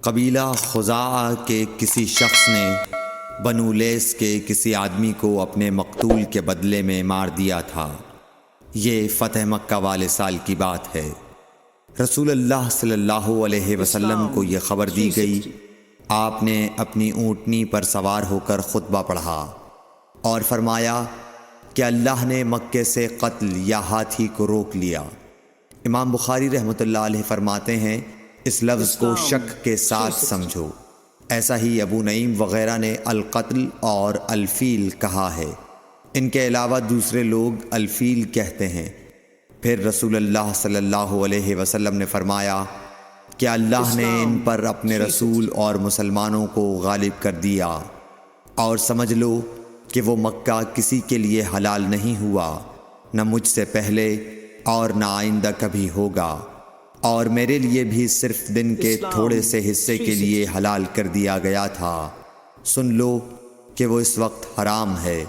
قبیلہ خزاعہ کے کسی شخص نے بنو لیث کے کسی آدمی کو اپنے مقتول کے بدلے میں مار دیا تھا۔ یہ فتح مکہ والے سال کی بات ہے۔ رسول اللہ صلی اللہ علیہ وسلم کو یہ خبر دی گئی۔ آپ نے اپنی اونٹنی پر سوار ہو کر خطبہ پڑھا اور فرمایا کہ اللہ نے مکے سے قتل یا ہاتھی کو روک لیا۔ امام بخاری رحمۃ اللہ علیہ فرماتے ہیں اس لفظ کو شک کے ساتھ سمجھو۔ ایسا ہی ابو نعیم وغیرہ نے القتل اور الفیل کہا ہے۔ ان کے علاوہ دوسرے لوگ الفیل کہتے ہیں۔ پھر رسول اللہ صلی اللہ علیہ وسلم نے فرمایا کہ اللہ نے ان پر اپنے رسول اور مسلمانوں کو غالب کر دیا، اور سمجھ لو کہ وہ مکہ کسی کے لیے حلال نہیں ہوا، نہ مجھ سے پہلے اور نہ آئندہ کبھی ہوگا، اور میرے لیے بھی صرف دن کے تھوڑے سے حصے کے لیے حلال کر دیا گیا تھا۔ سن لو کہ وہ اس وقت حرام ہے،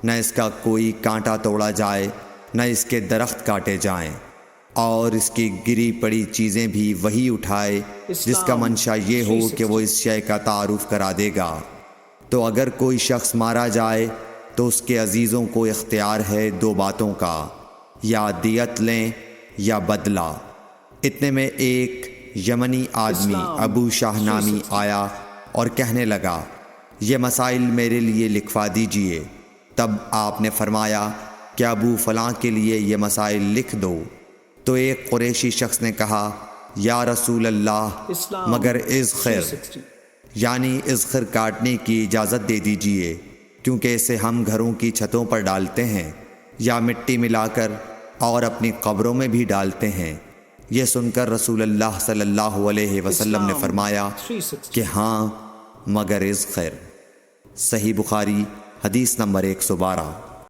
نہ اس کا کوئی کانٹا توڑا جائے، نہ اس کے درخت کاٹے جائیں، اور اس کی گری پڑی چیزیں بھی وہی اٹھائے جس کا منشا یہ ہو کہ وہ اس شے کا تعارف کرا دے گا۔ تو اگر کوئی شخص مارا جائے تو اس کے عزیزوں کو اختیار ہے دو باتوں کا، یا دیت لیں یا بدلہ۔ اتنے میں ایک یمنی آدمی ابو شاہ نامی آیا اور کہنے لگا یہ مسائل میرے لیے لکھوا دیجئے۔ تب آپ نے فرمایا کہ ابو فلاں کے لیے یہ مسائل لکھ دو۔ تو ایک قریشی شخص نے کہا یا رسول اللہ مگر اذخر، یعنی اذخر کاٹنے کی اجازت دے دیجئے، کیونکہ اسے ہم گھروں کی چھتوں پر ڈالتے ہیں یا مٹی ملا کر اور اپنی قبروں میں بھی ڈالتے ہیں۔ یہ سن کر رسول اللہ صلی اللہ علیہ وسلم نے فرمایا کہ ہاں مگر اذخر۔ صحیح بخاری حدیث نمبر 112۔